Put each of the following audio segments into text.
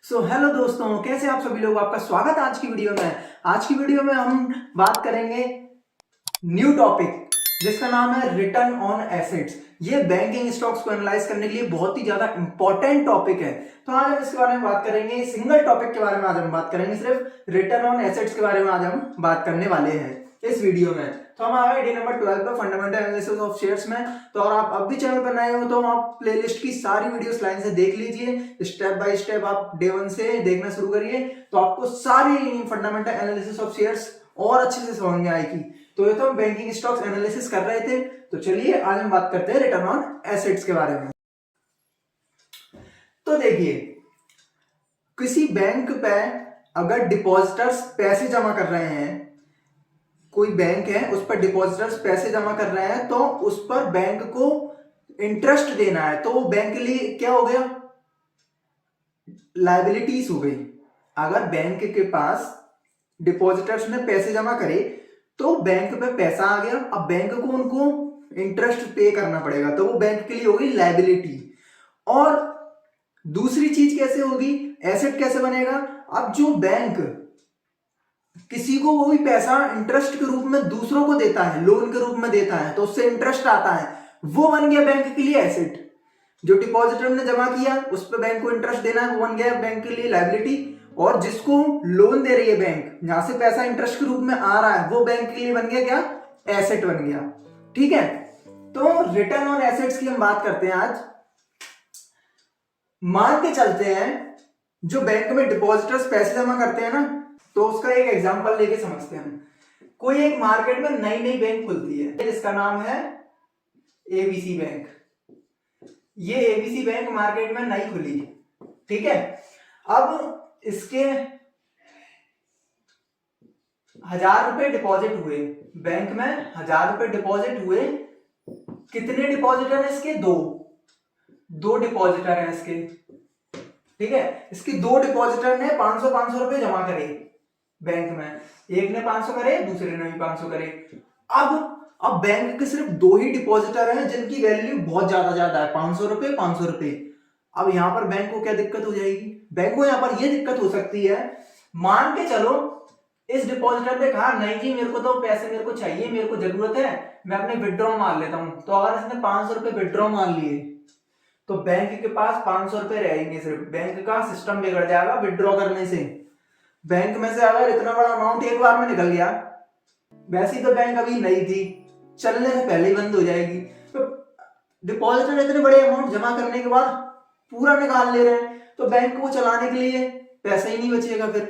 Hello दोस्तों, कैसे आप सभी लोग। आपका स्वागत है आज की वीडियो में। आज की वीडियो में हम बात करेंगे न्यू टॉपिक जिसका नाम है रिटर्न ऑन एसेट्स। ये बैंकिंग स्टॉक्स को एनालाइज करने के लिए बहुत ही ज्यादा इंपॉर्टेंट टॉपिक है। तो आज हम इसके बारे में बात करेंगे। सिंगल टॉपिक के बारे में आज हम बात करेंगे, सिर्फ रिटर्न ऑन एसेट्स के बारे में आज हम बात करने वाले हैं इस वीडियो में। तो हम आ गए डे नंबर 12 पे, फंडामेंटल एनालिसिस ऑफ शेयर्स में। तो और आप अब भी चैनल पर नए हो तो आप प्लेलिस्ट की सारी वीडियोस लाइन से देख लीजिए, स्टेप बाय स्टेप आप डे 1 से देखना शुरू करिए तो आपको सारी फंडामेंटल एनालिसिस ऑफ शेयर्स और अच्छे से समझ में आएगी। तो ये तो हम बैंकिंग स्टॉक्स एनालिसिस कर रहे थे, तो चलिए आज हम बात करते हैं रिटर्न ऑन एसेट्स के बारे में। तो देखिए, किसी बैंक पे अगर डिपॉजिटर्स पैसे जमा कर रहे हैं, कोई बैंक है उस पर डिपॉजिटर्स पैसे जमा कर रहे हैं, तो उस पर बैंक को इंटरेस्ट देना है, तो वो बैंक के लिए क्या हो गया, लायबिलिटीज हो गई। अगर बैंक के पास डिपॉजिटर्स ने पैसे जमा करे तो बैंक पे पैसा आ गया, अब बैंक को उनको इंटरेस्ट पे करना पड़ेगा, तो वो बैंक के लिए होगी लायबिलिटी। और दूसरी चीज कैसे होगी, एसेट कैसे बनेगा। अब जो बैंक किसी को वो भी पैसा इंटरेस्ट के रूप में दूसरों को देता है, लोन के रूप में देता है, तो उससे इंटरेस्ट आता है, वो बन गया बैंक के लिए एसेट। जो डिपॉजिटर ने जमा किया उस पर बैंक को इंटरेस्ट देना है, वो बन गया बैंक के लिए लायबिलिटी। और जिसको लोन दे रही है बैंक, जहां से पैसा इंटरेस्ट के रूप में आ रहा है, वो बैंक के लिए बन गया क्या, एसेट बन गया। ठीक है, तो रिटर्न ऑन एसेट्स की हम बात करते हैं आज। मान के चलते हैं जो बैंक में डिपॉजिटर्स पैसे जमा करते हैं ना, तो उसका एक एग्जांपल लेके समझते हैं हम। कोई एक मार्केट में नई नई बैंक खुलती है जिसका नाम है एबीसी बैंक। ये एबीसी बैंक मार्केट में नई खुली, ठीक है। अब इसके 1000 रुपए डिपॉजिट हुए बैंक में, 1000 रुपए डिपॉजिट हुए। कितने डिपॉजिटर है इसके, दो डिपॉजिटर है इसके, ठीक है। इसके दो डिपॉजिटर ने 500 रुपए जमा करे बैंक में, एक ने 500 करे, दूसरे ने भी 500 करे। अब बैंक के सिर्फ दो ही डिपॉजिटर हैं जिनकी वैल्यू बहुत ज्यादा है, 500 रुपए 500 रुपए। अब यहां पर बैंक को क्या दिक्कत हो जाएगी, बैंक को यहां पर यह दिक्कत हो सकती है, मान के चलो इस डिपॉजिटर ने कहा नहीं जी मेरे को तो पैसे मेरे को चाहिए, मेरे को जरूरत है, मैं अपने विड्रॉ मार लेता हूं। तो अगर इसने 500 रुपए विड्रॉ मार लिए तो बैंक के पास 500 रुपए रहेंगे सिर्फ। बैंक का सिस्टम बिगड़ जाएगा विड्रॉ करने से। बैंक में से अगर इतना बड़ा अमाउंट एक बार में निकल गया, वैसे तो बैंक अभी नई थी, चलने से पहले ही बंद हो जाएगी। तो डिपॉजिटर इतने बड़े अमाउंट जमा करने के बाद पूरा निकाल ले रहे हैं, तो बैंक को चलाने के लिए पैसा ही नहीं बचेगा फिर।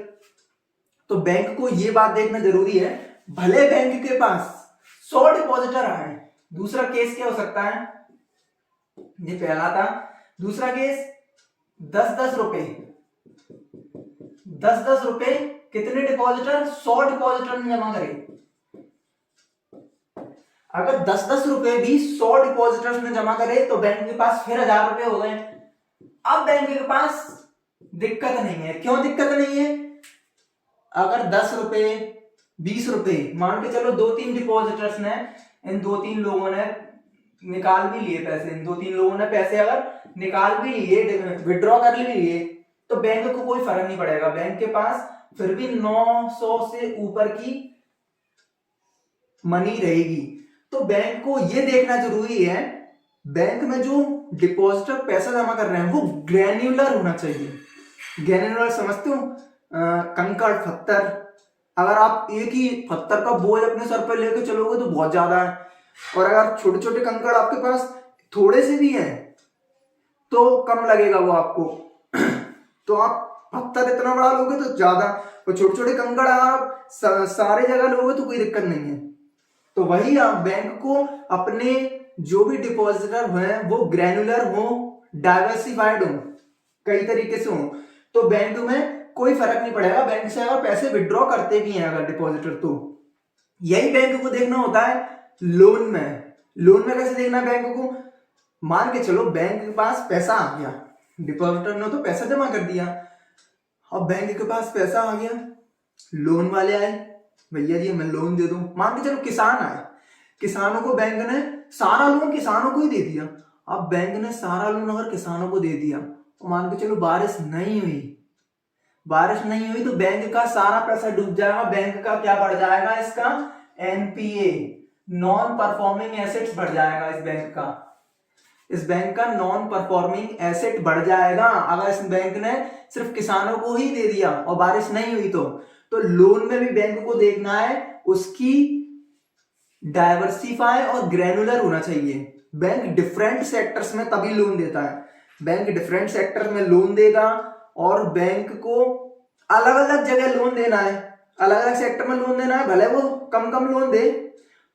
तो बैंक को ये बात देखना जरूरी है, भले बैंक के पास 100 डिपॉजिटर आए। दूसरा केस क्या हो सकता है, ये पहला था। दूसरा केस 10-10 रुपए, 10-10 रुपए कितने डिपॉजिटर, 100 डिपॉजिटर ने जमा करे। अगर 10-10 रुपए भी 100 डिपॉजिटर्स ने जमा करे तो बैंक के पास फिर 1000 रुपए हो गए। अब बैंक के पास दिक्कत नहीं है। क्यों दिक्कत नहीं है, अगर 10 रुपए 20 रुपए मान के चलो 2-3 डिपॉजिटर्स ने, इन 2-3 लोगों ने निकाल भी लिए पैसे, इन 2-3 लोगों ने पैसे अगर निकाल भी लिए, विड्रॉ कर लिए, तो बैंक को कोई फर्क नहीं पड़ेगा। बैंक के पास फिर भी 900 से ऊपर की मनी रहेगी। तो बैंक को यह देखना जरूरी है, बैंक में जो डिपॉजिटर पैसा जमा कर रहे हैं वो ग्रैन्युलर होना चाहिए। ग्रैन्युलर समझते हो, कंकड़ पत्थर। अगर आप एक ही पत्थर का बोझ अपने सर पर लेकर चलोगे तो बहुत ज्यादा है, और अगर छोटे छोटे कंकड़ आपके पास थोड़े से भी हैं तो कम लगेगा वो आपको। तो आप पत्थर इतना बड़ा लोगे तो ज्यादा, और छोटे छोटे कंकड़ आप सारे जगह लोगे तो कोई दिक्कत नहीं है। तो वही आप बैंक को अपने जो भी डिपॉजिटर हैं वो ग्रैन्युलर हो, डाइवर्सिफाइड हो, कई तरीके से हो, तो बैंक में कोई फर्क नहीं पड़ेगा। बैंक से अगर पैसे विड्रॉ करते भी हैं अगर डिपॉजिटर, तो यही बैंक को देखना होता है लोन में। लोन में कैसे देखना है बैंक को, मान के चलो बैंक के पास पैसा आ गया, डिपॉजिटर ने तो पैसा जमा कर दिया, अब बैंक के पास पैसा आ गया, लोन वाले आए, भैया जी मैं लोन दे दूं। मान के चलो किसान आए, किसानों को बैंक ने सारा लोन किसानों को ही दे दिया। अब बैंक ने सारा लोन अगर किसानों को दे दिया, मान के चलो बारिश नहीं हुई, बारिश नहीं हुई तो बैंक का सारा पैसा डूब जाएगा, बैंक का क्या बढ़ जाएगा, इसका एनपीए, नॉन परफॉर्मिंग एसेट्स बढ़ जाएगा इस बैंक का नॉन परफॉर्मिंग एसेट बढ़ जाएगा अगर इस बैंक ने सिर्फ किसानों को ही दे दिया और बारिश नहीं हुई तो लोन में भी बैंक को देखना है, उसकी डाइवर्सिफाई और ग्रैनुलर होना चाहिए। बैंक डिफरेंट सेक्टर्स में तभी लोन देता है, बैंक डिफरेंट सेक्टर में लोन देगा और बैंक को अलग अलग जगह लोन देना है, अलग अलग सेक्टर में लोन देना है, भले वो कम कम लोन दे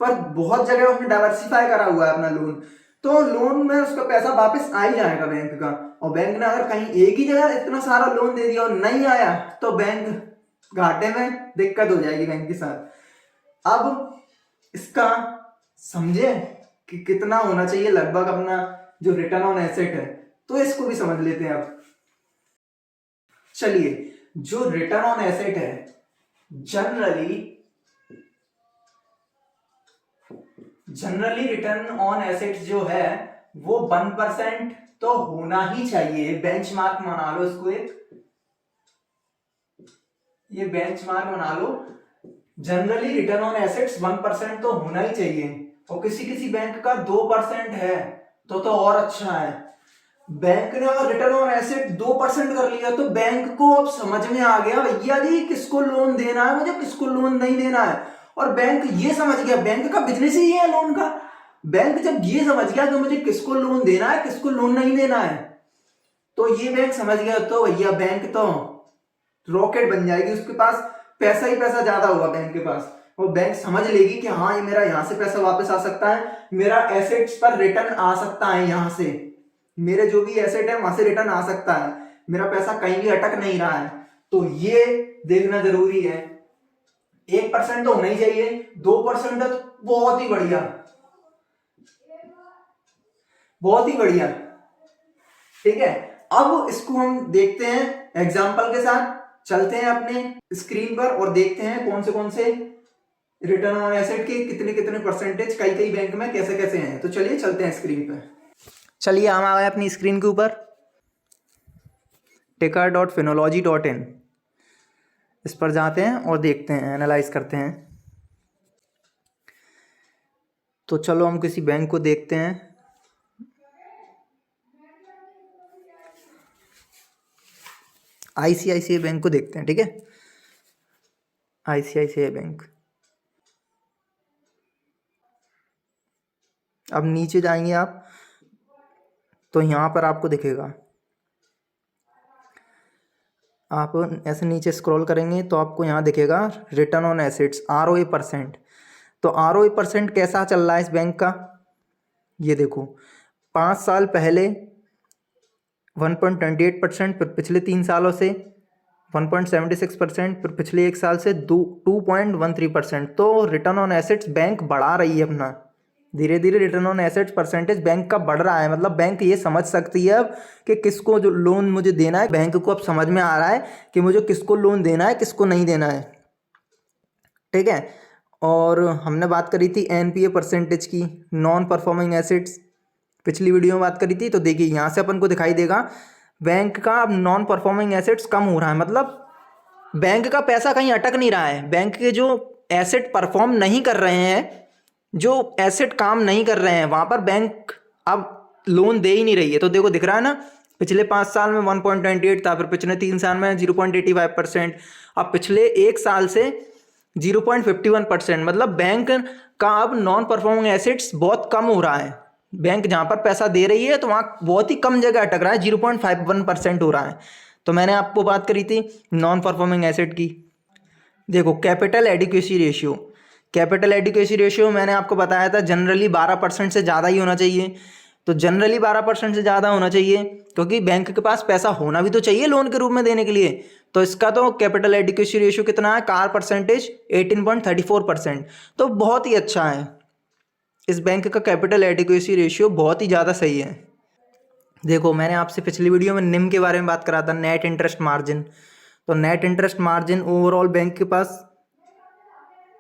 पर बहुत जगह उसने डाइवर्सिफाई करा हुआ है अपना लोन, तो लोन में उसका पैसा वापस आ ही जाएगा बैंक का। और बैंक ने अगर कहीं एक ही जगह इतना सारा लोन दे दिया और नहीं आया तो बैंक घाटे में, दिक्कत हो जाएगी बैंक के साथ। अब इसका समझे कि कितना होना चाहिए लगभग अपना जो रिटर्न ऑन एसेट है, तो इसको भी समझ लेते हैं। अब चलिए, जो रिटर्न ऑन एसेट है जनरली रिटर्न ऑन एसेट जो है वो 1% तो होना ही चाहिए। बेंचमार्क बना लो इसको, ये बेंचमार्क बना लो। जनरली रिटर्न ऑन एसेट्स 1% तो होना ही चाहिए, और किसी किसी बैंक का 2% है तो और अच्छा है। बैंक ने अगर रिटर्न ऑन एसेट 2% कर लिया तो बैंक को अब समझ में आ गया भैया जी किसको लोन देना है मुझे, किसको लोन नहीं देना है। और बैंक ये समझ गया, बैंक का बिजनेस ही ये है लोन का। बैंक जब ये समझ गया कि मुझे किसको लोन देना है किसको लोन नहीं देना है, तो ये बैंक समझ गया तो भैया बैंक तो रॉकेट बन जाएगी, उसके पास पैसा ही पैसा ज्यादा होगा बैंक के पास। और बैंक समझ लेगी कि हाँ ये मेरा यहां से पैसा वापस आ सकता है, मेरा एसेट्स पर रिटर्न आ सकता है, यहां से मेरे जो भी एसेट है वहां से रिटर्न आ सकता है, मेरा पैसा कहीं भी अटक नहीं रहा है। तो ये देखना जरूरी है। 1% तो होना ही चाहिए, 2% तो बहुत ही बढ़िया, बहुत ही बढ़िया। ठीक है, अब इसको हम देखते हैं एग्जाम्पल के साथ। चलते हैं अपने स्क्रीन पर और देखते हैं कौन से रिटर्न ऑन एसेट के कितने कितने परसेंटेज कई बैंक में कैसे कैसे हैं। तो चलिए चलते हैं स्क्रीन पर। चलिए हम आ गए अपनी स्क्रीन के ऊपर, ticker.finology.in, इस पर जाते हैं और देखते हैं, एनालाइज करते हैं। तो चलो हम किसी बैंक को देखते हैं। आईसीआईसीआई बैंक को देखते हैं। ठीक है, आईसीआईसीआई बैंक। अब नीचे जाएंगे आप तो यहाँ पर आपको दिखेगा, आप ऐसे नीचे स्क्रॉल करेंगे तो आपको यहाँ दिखेगा return on assets, ROA percent. तो आरओए परसेंट कैसा चल रहा है इस बैंक का, ये देखो 5 साल पहले 1.28%, फिर पिछले 3 सालों से 1.76%, फिर पिछले 1 साल से 2.13%। तो रिटर्न ऑन एसेट्स बैंक बढ़ा रही है अपना, धीरे धीरे return on assets percentage bank का बढ़ रहा है। मतलब बैंक ये समझ सकती है अब कि किसको जो लोन मुझे देना है, बैंक को अब समझ में आ रहा है कि मुझे किसको लोन देना है किसको नहीं देना है। ठीक है, और हमने बात करी थी एनपीए परसेंटेज की, नॉन परफॉर्मिंग एसेट्स, पिछली वीडियो में बात करी थी। तो देखिए यहाँ से अपन को दिखाई देगा बैंक का अब नॉन परफॉर्मिंग एसेट्स कम हो रहा है, मतलब बैंक का पैसा कहीं अटक नहीं रहा है। बैंक के जो एसेट परफॉर्म नहीं कर रहे हैं, जो एसेट काम नहीं कर रहे हैं, वहाँ पर बैंक अब लोन दे ही नहीं रही है। तो देखो दिख रहा है ना, पिछले 5 साल में 1.28 था, फिर पिछले 3 साल में 0.85%, अब पिछले 1 साल से 0.51%। मतलब बैंक का अब नॉन परफॉर्मिंग एसेट्स बहुत कम हो रहा है। बैंक जहाँ पर पैसा दे रही है तो वहाँ बहुत ही कम जगह अटक रहा है, 0.51% हो रहा है। तो मैंने आपको बात करी थी नॉन परफॉर्मिंग एसेट की। देखो capital adequacy ratio, capital adequacy ratio मैंने आपको बताया था जनरली 12% से ज़्यादा ही होना चाहिए। तो जनरली 12% से ज़्यादा होना चाहिए, क्योंकि बैंक के पास पैसा होना भी तो चाहिए लोन के रूप में देने के लिए। तो इसका तो कैपिटल एडिक्वेसी रेशियो कितना है, कार परसेंटेज 18.34%। तो बहुत ही अच्छा है, इस बैंक का कैपिटल एडिक्वेसी रेशियो बहुत ही ज़्यादा सही है। देखो मैंने आपसे पिछली वीडियो में निम के बारे में बात करा था, नेट इंटरेस्ट मार्जिन। तो net interest margin overall bank के पास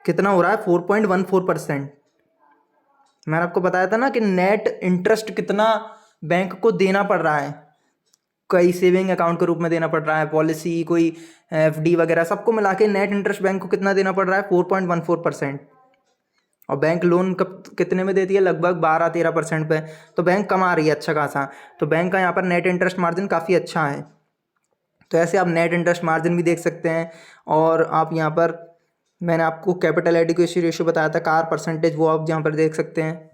कितना हो रहा है, 4.14%। मैंने आपको बताया था ना कि नेट इंटरेस्ट कितना बैंक को देना पड़ रहा है। कई सेविंग अकाउंट के रूप में देना पड़ रहा है, पॉलिसी कोई एफडी वगैरह सबको मिला के नेट इंटरेस्ट बैंक को कितना देना पड़ रहा है 4.14%। और बैंक लोन कब कितने में देती है, लगभग 12-13% पे। तो बैंक कमा रही है अच्छा खासा। तो बैंक का यहाँ पर नेट इंटरेस्ट मार्जिन काफ़ी अच्छा है। तो ऐसे आप नेट इंटरेस्ट मार्जिन भी देख सकते हैं। और आप यहाँ पर मैंने आपको कैपिटल एडिक्वेसी रेशियो बताया था, कार परसेंटेज, वो आप यहाँ पर देख सकते हैं।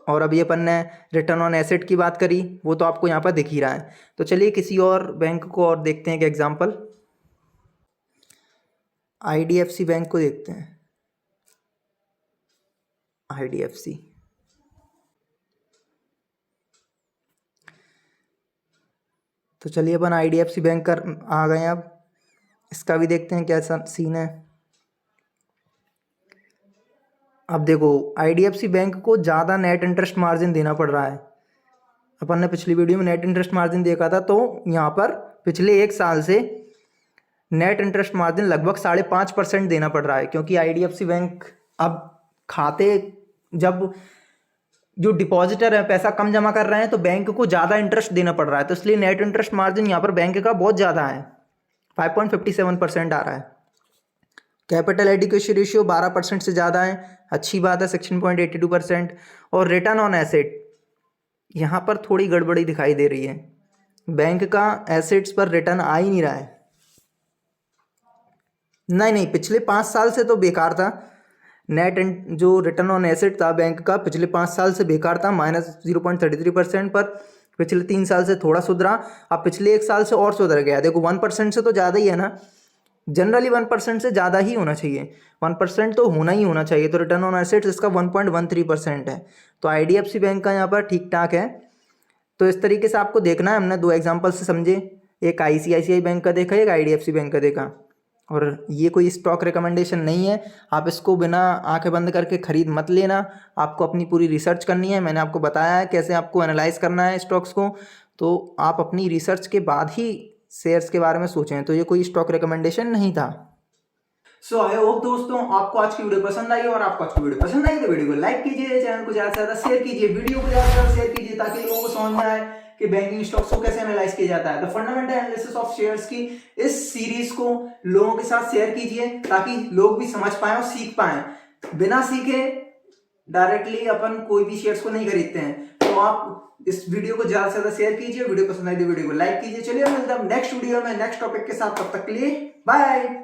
और अभी अपन ने रिटर्न ऑन एसेट की बात करी, वो तो आपको यहाँ पर दिख ही रहा है। तो चलिए किसी और बैंक को और देखते हैं कि एग्जाम्पल आईडीएफसी बैंक को देखते हैं। आईडीएफसी, तो चलिए अपन आईडीएफसी बैंक कर आ गए। अब इसका भी देखते हैं कैसा सीन है। अब देखो आईडीएफसी बैंक को ज़्यादा नेट इंटरेस्ट मार्जिन देना पड़ रहा है। अपन ने पिछली वीडियो में नेट इंटरेस्ट मार्जिन देखा था, तो यहाँ पर पिछले 1 साल से नेट इंटरेस्ट मार्जिन लगभग 5.5% देना पड़ रहा है। क्योंकि आईडीएफसी बैंक अब खाते जब जो डिपॉजिटर है पैसा कम जमा कर रहे हैं तो बैंक को ज़्यादा इंटरेस्ट देना पड़ रहा है, तो इसलिए नेट इंटरेस्ट मार्जिन यहाँ पर बैंक का बहुत ज़्यादा है, 5.57% आ रहा है। कैपिटल एडिक्वेसी रेशियो 12% से ज़्यादा है, अच्छी बात है, 16.82%। और रिटर्न ऑन एसेट यहाँ पर थोड़ी गड़बड़ी दिखाई दे रही है, बैंक का एसेट्स पर रिटर्न आ ही नहीं रहा है। नहीं, पिछले 5 साल से तो बेकार था। नेट जो रिटर्न ऑन एसेट था बैंक का पिछले 5 साल से बेकार था, -0.33% पर। पिछले 3 साल से थोड़ा सुधरा, अब पिछले 1 साल से और सुधर गया। देखो 1% से तो ज़्यादा ही है ना, जनरली 1% से ज़्यादा ही होना चाहिए, 1% तो होना ही होना चाहिए। तो रिटर्न ऑन एसेट्स इसका 1.13% है। तो आईडीएफसी बैंक का यहाँ पर ठीक ठाक है। तो इस तरीके से आपको देखना है, हमने 2 एग्जाम्पल से समझे, एक आईसीआईसीआई बैंक का देखा, एक आईडीएफसी बैंक का देखा। और ये कोई स्टॉक रिकमेंडेशन नहीं है, आप इसको बिना आंखें बंद करके खरीद मत लेना, आपको अपनी पूरी रिसर्च करनी है। मैंने आपको बताया है कैसे आपको एनालाइज करना है स्टॉक्स को, तो आप अपनी रिसर्च के बाद ही शेयर्स के बारे में सोचें। तो ये कोई स्टॉक रिकमेंडेशन नहीं था। सो आई होप दोस्तों आपको आज की वीडियो पसंद आई, और आपको आज की वीडियो पसंद आई तो वीडियो को लाइक कीजिए, चैनल को ज्यादा से ज्यादा शेयर कीजिए, वीडियो को ज्यादा से ज्यादा शेयर कीजिए, ताकि लोगों को समझ में आए कि बैंकिंग स्टॉक्स को कैसे एनालाइज किया जाता है। तो फंडामेंटल एनालिसिस ऑफ शेयर्स की इस सीरीज को लोगों के साथ शेयर कीजिए, ताकि लोग भी समझ पाए और सीख पाए। बिना सीखे डायरेक्टली अपन कोई भी शेयर्स को नहीं खरीदते हैं। तो आप इस वीडियो को ज्यादा से ज्यादा शेयर कीजिए, वीडियो पसंद आई तो वीडियो को लाइक कीजिए। चलिए मिलते हैं नेक्स्ट वीडियो में नेक्स्ट टॉपिक के साथ, तब तक के लिए बाय।